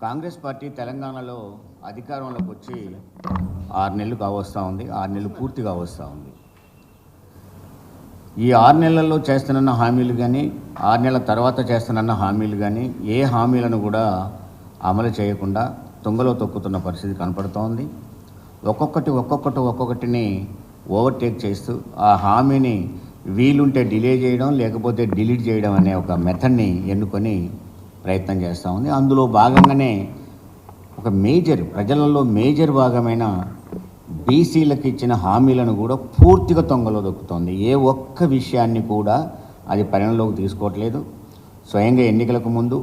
Congress party తెలంగాణలో అధికారంలోకి వచ్చి 6 నెలలు కావస్తూ ఉంది. 6 నెలలు పూర్తిగా వస్తూ ఉంది. ఈ 6 నెలల్లో చేస్తున్న హామీలు కానీ 6 నెలల తర్వాత చేస్తున్న హామీలు కానీ ఏ హామీలను కూడా అమలు చేయకుండా తుంగలో తొక్కుతున్న పరిస్థితి కనపడుతోంది. ఒక్కొక్కటిని ఓవర్టేక్ చేస్తూ ఆ హామీని వీలుంటే డిలే చేయడం, లేకపోతే డిలీట్ చేయడం అనే ఒక మెథడ్ని ఎన్నుకొని ప్రయత్నం చేస్తూ ఉంది. అందులో భాగంగానే ఒక ప్రజలలో మేజర్ భాగమైన బీసీలకు ఇచ్చిన హామీలను కూడా పూర్తిగా తొంగలో దొక్కుతోంది. ఏ ఒక్క విషయాన్ని కూడా అది పరిగణలోకి తీసుకోవట్లేదు. స్వయంగా ఎన్నికలకు ముందు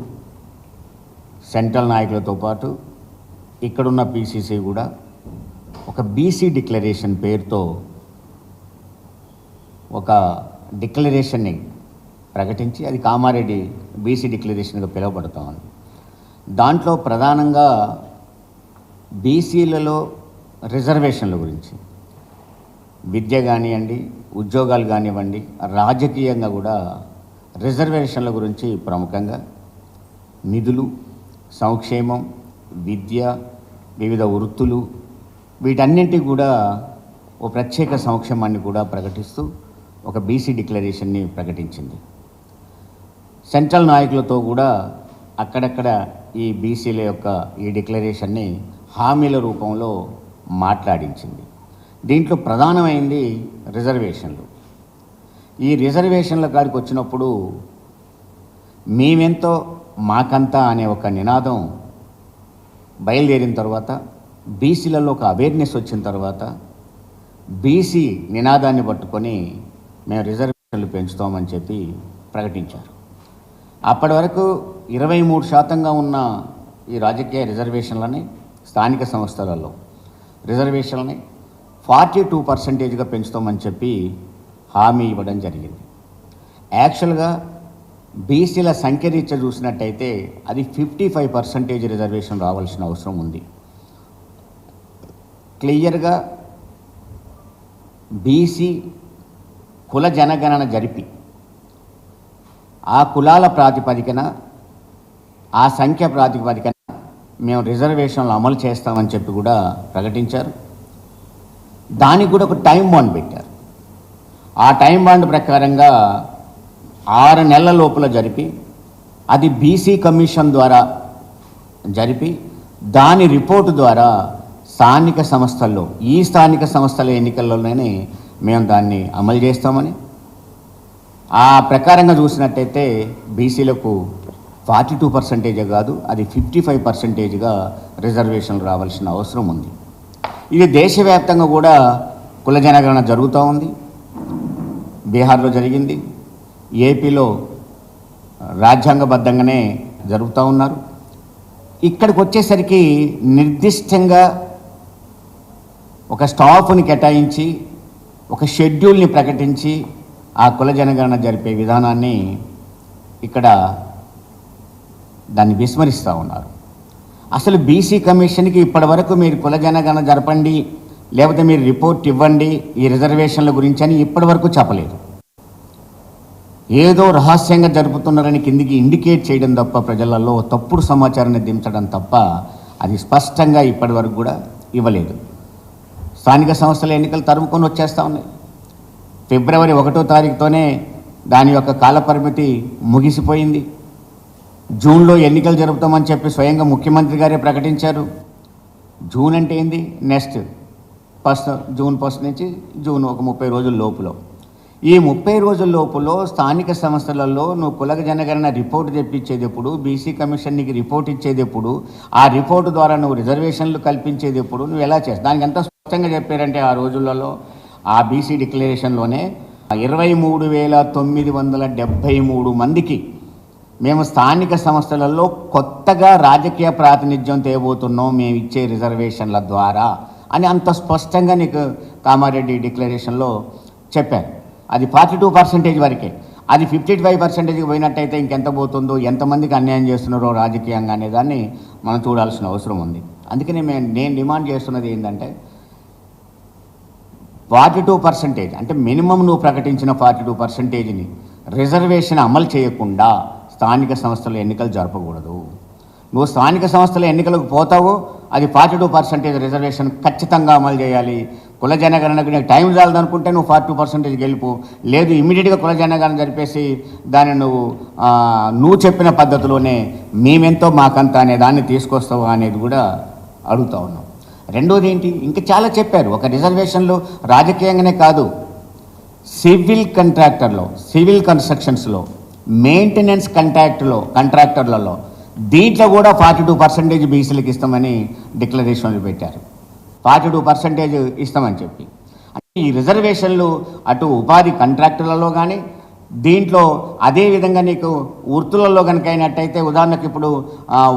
సెంట్రల్ నాయకులతో పాటు ఇక్కడున్న పీసీసీ కూడా ఒక బీసీ డిక్లరేషన్ పేరుతో ఒక డిక్లరేషన్ని ప్రకటించి అది కామారెడ్డి బీసీ డిక్లరేషన్గా పిలువబడుతూ ఉంది. దాంట్లో ప్రధానంగా బీసీలలో రిజర్వేషన్ల గురించి, విద్య కానివ్వండి, ఉద్యోగాలు కానివ్వండి, రాజకీయంగా కూడా రిజర్వేషన్ల గురించి ప్రముఖంగా నిధులు, సంక్షేమం, విద్య, వివిధ వృత్తులు, వీటన్నింటికి కూడా ఓ ప్రత్యేక సంక్షేమాన్ని కూడా ప్రకటిస్తూ ఒక బీసీ డిక్లరేషన్ని ప్రకటించింది. సెంట్రల్ నాయకులతో కూడా అక్కడక్కడ ఈ బీసీల యొక్క ఈ డిక్లరేషన్ని హామీల రూపంలో మాట్లాడించింది. దీంట్లో ప్రధానమైంది రిజర్వేషన్లు. ఈ రిజర్వేషన్ల కాడికి వచ్చినప్పుడు మేమెంతో మాకంతా అనే ఒక నినాదం బయలుదేరిన తర్వాత, బీసీలలో ఒక అవేర్నెస్ వచ్చిన తర్వాత బీసీ నినాదాన్ని పట్టుకొని మేము రిజర్వేషన్లు పెంచుతామని చెప్పి ప్రకటించారు. అప్పటి వరకు 23% ఉన్న ఈ రాజకీయ రిజర్వేషన్లని, స్థానిక సంస్థలలో రిజర్వేషన్లని 42%గా పెంచుతామని చెప్పి హామీ ఇవ్వడం జరిగింది. యాక్చువల్గా బీసీల సంఖ్య రీత్యా చూసినట్టయితే అది 55% రిజర్వేషన్ రావాల్సిన అవసరం ఉంది. క్లియర్గా బీసీ కుల జనగణన జరిపి ఆ కులాల ప్రాతిపదికన, ఆ సంఖ్య ప్రాతిపదికన మేము రిజర్వేషన్లు అమలు చేస్తామని చెప్పి కూడా ప్రకటించారు. దానికి కూడా ఒక టైం బాండ్ పెట్టారు. ఆ టైం బాండ్ ప్రకారంగా 6 నెలల లోపల జరిపి, అది బీసీ కమిషన్ ద్వారా జరిపి, దాని రిపోర్టు ద్వారా స్థానిక సంస్థల ఎన్నికల్లోనే మేము దాన్ని అమలు చేస్తామని, ఆ ప్రకారంగా చూసినట్టయితే బీసీలకు 42% కాదు, అది 55%గా రిజర్వేషన్లు రావాల్సిన అవసరం ఉంది. ఇది దేశవ్యాప్తంగా కూడా కుల జనగణన జరుగుతూ ఉంది. బీహార్లో జరిగింది, ఏపీలో రాజ్యాంగబద్ధంగానే జరుగుతూ ఉన్నారు. ఇక్కడికి వచ్చేసరికి నిర్దిష్టంగా ఒక స్టాఫ్ని కేటాయించి, ఒక షెడ్యూల్ని ప్రకటించి ఆ కుల జనగణన జరిపే విధానాన్ని ఇక్కడ దాన్ని విస్మరిస్తూ ఉన్నారు. అసలు బీసీ కమిషన్కి ఇప్పటి వరకు మీరు కుల జనగణన జరపండి, లేకపోతే మీరు రిపోర్ట్ ఇవ్వండి ఈ రిజర్వేషన్ల గురించి అని ఇప్పటి వరకు చెప్పలేదు. ఏదో రహస్యంగా జరుపుతున్నారని కిందికి ఇండికేట్ చేయడం తప్ప, ప్రజలలో తప్పుడు సమాచారాన్ని దించడం తప్ప అది స్పష్టంగా ఇప్పటి వరకు కూడా ఇవ్వలేదు. స్థానిక సంస్థల ఎన్నికలు తరుముకొని వచ్చేస్తూ ఉన్నాయి. ఫిబ్రవరి 1వ తారీఖుతోనే దాని యొక్క కాలపరిమితి ముగిసిపోయింది. జూన్లో ఎన్నికలు జరుపుతామని చెప్పి స్వయంగా ముఖ్యమంత్రి గారే ప్రకటించారు. జూన్ అంటే ఏంది, జూన్ 1 నుంచి జూన్ ఒక 30 రోజుల లోపులో, ఈ 30 రోజుల లోపులో స్థానిక సంస్థలలో నువ్వు కుల జనగణన రిపోర్ట్ తెప్పించేటప్పుడు, బీసీ కమిషన్ నీకు రిపోర్ట్ ఇచ్చేటప్పుడు, ఆ రిపోర్టు ద్వారా నువ్వు రిజర్వేషన్లు కల్పించేటప్పుడు నువ్వు ఎలా చేస్తావు? దానికి ఎంత స్పష్టంగా చెప్పారంటే ఆ రోజులలో ఆ బీసీ డిక్లరేషన్లోనే 23,973 మందికి మేము స్థానిక సంస్థలలో కొత్తగా రాజకీయ ప్రాతినిధ్యం తేబోతున్నాం మేము ఇచ్చే రిజర్వేషన్ల ద్వారా అని అంత స్పష్టంగా నీకు కామారెడ్డి డిక్లరేషన్లో చెప్పారు. అది 42% వరకే. అది 55%కి పోయినట్టయితే ఇంకెంత పోతుందో, ఎంతమందికి అన్యాయం చేస్తున్నారో రాజకీయంగా అనే దాన్ని మనం చూడాల్సిన అవసరం ఉంది. అందుకని నేను డిమాండ్ చేస్తున్నది ఏంటంటే 42% అంటే మినిమం నువ్వు ప్రకటించిన 42%ని రిజర్వేషన్ అమలు చేయకుండా స్థానిక సంస్థల ఎన్నికలు జరపకూడదు. నువ్వు స్థానిక సంస్థల ఎన్నికలకు పోతావు, అది 42% రిజర్వేషన్ ఖచ్చితంగా అమలు చేయాలి. కుల జనగణనకు నీకు టైం చాలదనుకుంటే నువ్వు 42% గెలుపు, లేదు ఇమీడియట్గా కుల జనగణన జరిపేసి దాన్ని నువ్వు చెప్పిన పద్ధతిలోనే మేమెంతో మాకంత అనే దాన్ని తీసుకొస్తావు అనేది కూడా అడుగుతా ఉన్నాం. రెండోది ఏంటి, ఇంకా చాలా చెప్పారు. ఒక రిజర్వేషన్లు రాజకీయంగానే కాదు, సివిల్ కాంట్రాక్టర్లో, సివిల్ కన్స్ట్రక్షన్స్లో, మెయింటెనెన్స్ కాంట్రాక్టర్లలో దీంట్లో కూడా 42% బీసీలకు ఇస్తామని డిక్లరేషన్లు పెట్టారు. 42% ఇస్తామని చెప్పి ఈ రిజర్వేషన్లు అటు ఉపాధి కాంట్రాక్టులలో కానీ దీంట్లో అదేవిధంగా నీకు వృత్తులలో కనుక అయినట్టయితే ఉదాహరణకు ఇప్పుడు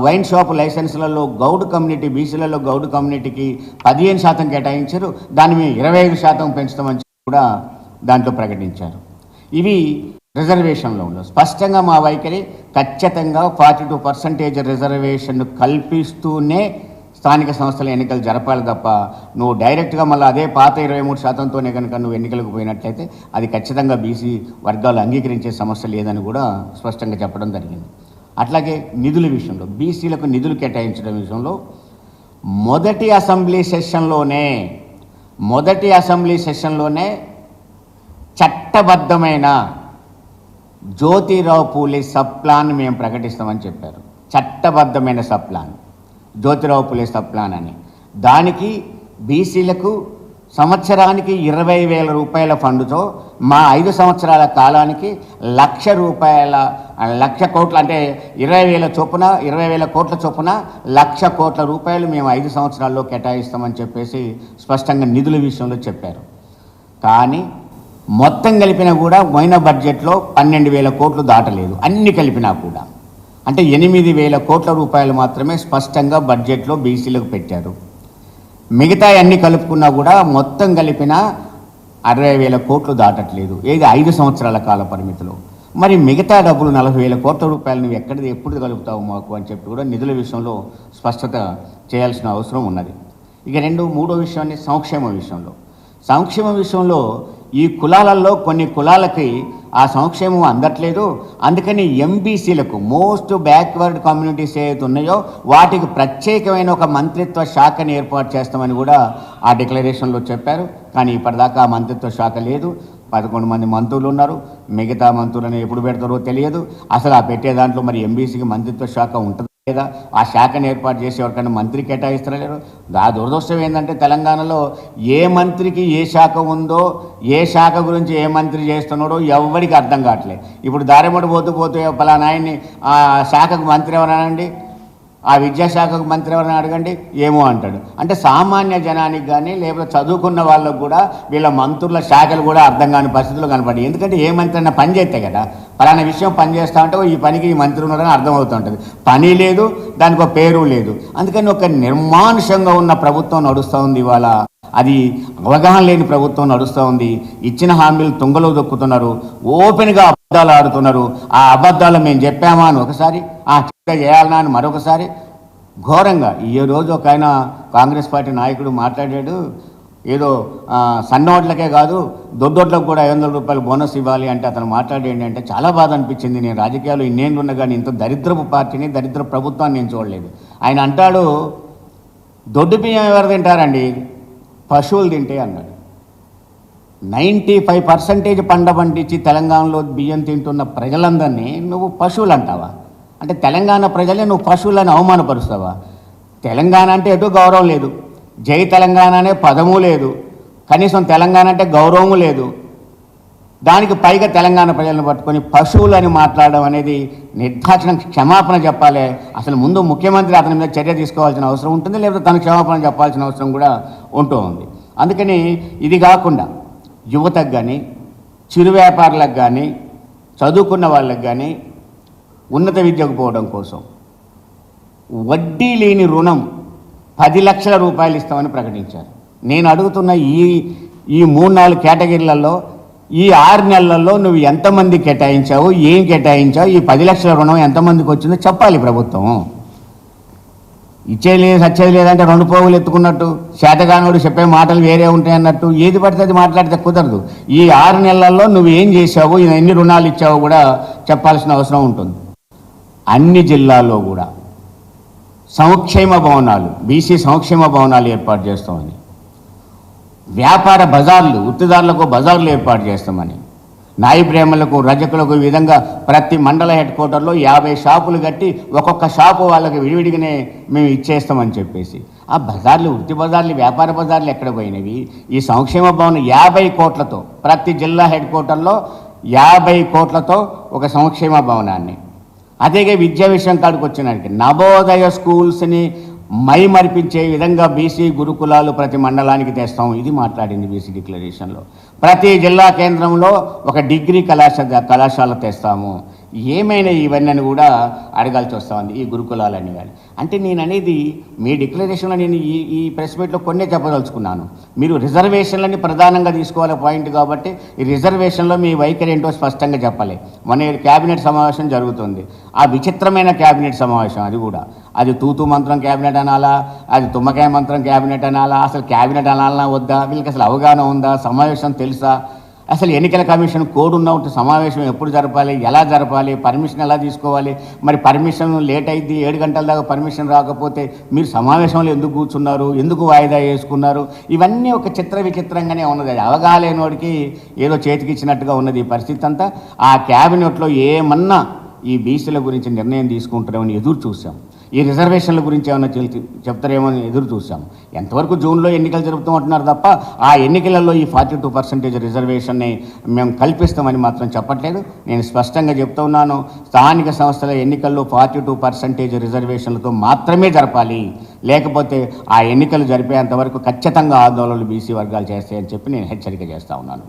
వైన్ షాప్ లైసెన్సులలో గౌడ్ కమ్యూనిటీ, బీసీలలో గౌడ్ కమ్యూనిటీకి 15% కేటాయించారు, దాన్ని మేము 25% పెంచుతామని కూడా దాంట్లో ప్రకటించారు. ఇవి రిజర్వేషన్లో ఉండవు. స్పష్టంగా మా వైఖరి ఖచ్చితంగా 42% రిజర్వేషన్ కల్పిస్తూనే స్థానిక సంస్థల ఎన్నికలు జరపాలి తప్ప నువ్వు డైరెక్ట్గా మళ్ళీ అదే పాత 23%తోనే కనుక నువ్వు ఎన్నికలకు పోయినట్లయితే అది ఖచ్చితంగా బీసీ వర్గాలు అంగీకరించే సమస్య లేదని కూడా స్పష్టంగా చెప్పడం జరిగింది. అట్లాగే నిధుల విషయంలో, బీసీలకు నిధులు కేటాయించడం విషయంలో మొదటి అసెంబ్లీ సెషన్లోనే చట్టబద్ధమైన జ్యోతిరావు పూలే సబ్ ప్లాన్ మేము ప్రకటిస్తామని చెప్పారు. చట్టబద్ధమైన sub plan, Jyotirao Phule sub plan అని. దానికి బీసీలకు సంవత్సరానికి 20,000 రూపాయల ఫండ్తో మా 5 సంవత్సరాల కాలానికి 1,00,000 రూపాయల 1,00,000 కోట్ల అంటే 20,000 చొప్పున 20,000 కోట్ల చొప్పున 1,00,000 కోట్ల రూపాయలు మేము 5 సంవత్సరాల్లో కేటాయిస్తామని చెప్పేసి స్పష్టంగా నిధుల విషయంలో చెప్పారు. కానీ మొత్తం కలిపినా కూడా పోయిన బడ్జెట్లో 12,000 కోట్లు దాటలేదు. అన్ని కలిపినా కూడా అంటే 8,000 కోట్ల రూపాయలు మాత్రమే స్పష్టంగా బడ్జెట్లో బీసీలకు పెట్టారు. మిగతా అన్ని కలుపుకున్నా కూడా మొత్తం కలిపిన 60,000 కోట్లు దాటట్లేదు, ఏది 5 సంవత్సరాల కాల పరిమితిలో. మరి మిగతా డబ్బులు 40,000 కోట్ల రూపాయలు నువ్వు ఎప్పుడు కలుపుతావు మాకు అని చెప్పి కూడా నిధుల విషయంలో స్పష్టత చేయాల్సిన అవసరం ఉన్నది. ఇక మూడో విషయాన్ని సంక్షేమ విషయంలో ఈ కులాలలో కొన్ని కులాలకి ఆ సంక్షేమం అందట్లేదు. అందుకని ఎంబీసీలకు, మోస్ట్ బ్యాక్వర్డ్ కమ్యూనిటీస్ ఏవైతే ఉన్నాయో వాటికి ప్రత్యేకమైన ఒక మంత్రిత్వ శాఖని ఏర్పాటు చేస్తామని కూడా ఆ డిక్లరేషన్లో చెప్పారు. కానీ ఇప్పటిదాకా ఆ మంత్రిత్వ శాఖ లేదు. 11 మంది మంత్రులు ఉన్నారు. మిగతా మంత్రులను ఎప్పుడు పెడతారో తెలియదు. అసలు ఆ పెట్టే దాంట్లో మరి ఎంబీసీకి మంత్రిత్వ శాఖ ఉంటుంది లేదా, ఆ శాఖను ఏర్పాటు చేసి ఎవరికైనా మంత్రి కేటాయిస్తారో. ఆ దురదృష్టం ఏంటంటే తెలంగాణలో ఏ మంత్రికి ఏ శాఖ ఉందో, ఏ శాఖ గురించి ఏ మంత్రి చేస్తున్నాడో ఎవరికి అర్థం కావట్లేదు. ఇప్పుడు దారిమడి పోతూ పలానా ఆయన్ని ఆ శాఖకు మంత్రి ఎవరనండి, ఆ విద్యాశాఖకు మంత్రి ఎవరైనా అడగండి ఏమో అంటాడు. అంటే సామాన్య జనానికి కానీ లేకపోతే చదువుకున్న వాళ్ళకు కూడా వీళ్ళ మంత్రుల శాఖలు కూడా అర్థం కాని పరిస్థితులు కనపడి. ఎందుకంటే ఏ మంత్రి అన్న పని చేస్తే కదా, పలానా విషయం పని చేస్తూ ఉంటే ఈ పనికి ఈ మంత్రి ఉన్నారని అర్థమవుతుంటుంది. పని లేదు, దానికి ఒక పేరు లేదు. అందుకని ఒక నిర్మానుషంగా ఉన్న ప్రభుత్వం నడుస్తూ ఉంది ఇవాళ. అది అవగాహన లేని ప్రభుత్వం నడుస్తూ ఉంది. ఇచ్చిన హామీలు తుంగలో దొక్కుతున్నారు, ఓపెన్గా అబద్ధాలు ఆడుతున్నారు. ఆ అబద్ధాలు మేము చెప్పామా అని ఒకసారి, చేయాలన్నా అని మరొకసారి ఘోరంగా. ఈ రోజు ఒక ఆయన కాంగ్రెస్ పార్టీ నాయకుడు మాట్లాడాడు, ఏదో సన్నోట్లకే కాదు దొడ్డోట్లకు కూడా 500 రూపాయలు బోనస్ ఇవ్వాలి అంటే అతను మాట్లాడేయండి అంటే చాలా బాధ అనిపించింది. నేను రాజకీయాలు ఇన్నేళ్ళు ఉన్నా కానీ ఇంత దరిద్రపు పార్టీని, దరిద్ర ప్రభుత్వాన్ని నేను చూడలేదు. ఆయన అంటాడు, దొడ్డు బియ్యం ఎవరు తింటారండి, పశువులు తింటే అన్నాడు. 95% పంట పండించి తెలంగాణలో బియ్యం తింటున్న ప్రజలందరినీ నువ్వు పశువులు అంటావా? అంటే తెలంగాణ ప్రజలే నువ్వు పశువులను అవమానపరుస్తావా? తెలంగాణ అంటే ఎటు గౌరవం లేదు, జై తెలంగాణ అనే పదము లేదు, కనీసం తెలంగాణ అంటే గౌరవము లేదు. దానికి పైగా తెలంగాణ ప్రజలను పట్టుకొని పశువులు అని మాట్లాడడం అనేది నిర్దాక్షిణ్యం క్షమాపణ చెప్పాలి. అసలు ముందు ముఖ్యమంత్రి అతని మీద చర్య తీసుకోవాల్సిన అవసరం ఉంటుంది, లేకపోతే తనకు క్షమాపణ చెప్పాల్సిన అవసరం కూడా ఉంటుంది. అందుకని ఇది కాకుండా యువతకు కానీ, చిరు వ్యాపారులకు కానీ, చదువుకున్న వాళ్ళకి కానీ ఉన్నత విద్యకు పోవడం కోసం వడ్డీ లేని రుణం 10 లక్షల రూపాయలు ఇస్తామని ప్రకటించారు. నేను అడుగుతున్న ఈ 3-4 కేటగిరీలలో ఈ 6 నెలల్లో నువ్వు ఎంతమంది కేటాయించావు, ఏం కేటాయించావు, ఈ 10 లక్షల రుణం ఎంతమందికి వచ్చిందో చెప్పాలి ప్రభుత్వం. ఇచ్చేది లేదు, సచ్చేది లేదంటే 2 పోగులు ఎత్తుకున్నట్టు, శాతగానోడు చెప్పే మాటలు వేరే ఉంటాయి అన్నట్టు ఏది పడితే అది మాట్లాడితే కుదరదు. ఈ 6 నెలల్లో నువ్వు ఏం చేసావు, ఎన్ని రుణాలు ఇచ్చావో కూడా చెప్పాల్సిన అవసరం ఉంటుంది. అన్ని జిల్లాల్లో కూడా సంక్షేమ భవనాలు, బీసీ సంక్షేమ భవనాలు ఏర్పాటు చేస్తామని, వ్యాపార బజార్లు, వృత్తిదారులకు బజార్లు ఏర్పాటు చేస్తామని, నాయి బ్రాహ్మణులకు, రజకులకు ఈ విధంగా ప్రతి మండల హెడ్ క్వార్టర్లో 50 షాపులు కట్టి ఒక్కొక్క షాపు వాళ్ళకి విడివిడిగానే మేము ఇచ్చేస్తామని చెప్పేసి ఆ బజార్లు, వృత్తి బజార్లు, వ్యాపార బజార్లు ఎక్కడ పోయినవి? ఈ సంక్షేమ భవనం 50 కోట్లతో ప్రతి జిల్లా హెడ్ క్వార్టర్లో 50 కోట్లతో ఒక సంక్షేమ భవనాన్ని, అదేగా విద్యా విషయం కాడికి వచ్చినానికి నవోదయ స్కూల్స్ని మైమరిపించే విధంగా బీసీ గురుకులాలు ప్రతి మండలానికి తెస్తాం. ఇది మాట్లాడింది బీసీ డిక్లరేషన్లో. ప్రతి జిల్లా కేంద్రంలో ఒక డిగ్రీ కళాశాల తెస్తాము. ఏమైనా ఇవన్నీ కూడా అడగాల్సి వస్తుంది ఈ గురుకులాలన్నీ కానీ. అంటే నేను అనేది మీ డిక్లరేషన్లో నేను ఈ ప్రెస్ మీట్లో కొన్నే చెప్పదలుచుకున్నాను. మీరు రిజర్వేషన్లని ప్రధానంగా తీసుకోవాలి పాయింట్ కాబట్టి ఈ రిజర్వేషన్లో మీ వైఖరి ఏంటో స్పష్టంగా చెప్పాలి. మన క్యాబినెట్ సమావేశం జరుగుతుంది, ఆ విచిత్రమైన క్యాబినెట్ సమావేశం, అది కూడా అది తూతూ మంత్రం క్యాబినెట్ అనాలా, అది తుమ్మకాయ మంత్రం క్యాబినెట్ అనాలా, అసలు క్యాబినెట్ అనాలన్నా వద్దా, వీళ్ళకి అసలు అవగాహన ఉందా, సమావేశం తెలుసా, అసలు ఎన్నికల కమిషన్ కోడ్ ఉన్న సమావేశం ఎప్పుడు జరపాలి, ఎలా జరపాలి, పర్మిషన్ ఎలా తీసుకోవాలి, మరి పర్మిషన్ లేట్ అయింది 7 గంటల దాకా పర్మిషన్ రాకపోతే మీరు సమావేశంలో ఎందుకు కూర్చున్నారు, ఎందుకు వాయిదా వేసుకున్నారు, ఇవన్నీ ఒక విచిత్రంగానే ఉన్నది. అది అవగాలేనోడికి ఏదో చేతికిచ్చినట్టుగా ఉన్నది ఈ పరిస్థితి అంతా. ఆ క్యాబినెట్లో ఏమన్నా ఈ బీసీల గురించి నిర్ణయం తీసుకుంటారేమని ఎదురు చూసాం. ఈ రిజర్వేషన్ల గురించి ఏమైనా చెప్తారేమో అని ఎదురు చూసాం. ఎంతవరకు జూన్లో ఎన్నికలు జరుపుతామంటున్నారు తప్ప ఆ ఎన్నికలలో ఈ 42% రిజర్వేషన్ని మేము కల్పిస్తామని మాత్రం చెప్పట్లేదు. నేను స్పష్టంగా చెప్తా ఉన్నాను, స్థానిక సంస్థల ఎన్నికల్లో 42% రిజర్వేషన్లతో మాత్రమే జరపాలి, లేకపోతే ఆ ఎన్నికలు జరిపేంతవరకు ఖచ్చితంగా ఆందోళనలు బీసీ వర్గాలు చేస్తాయని చెప్పి నేను హెచ్చరిక చేస్తూ ఉన్నాను.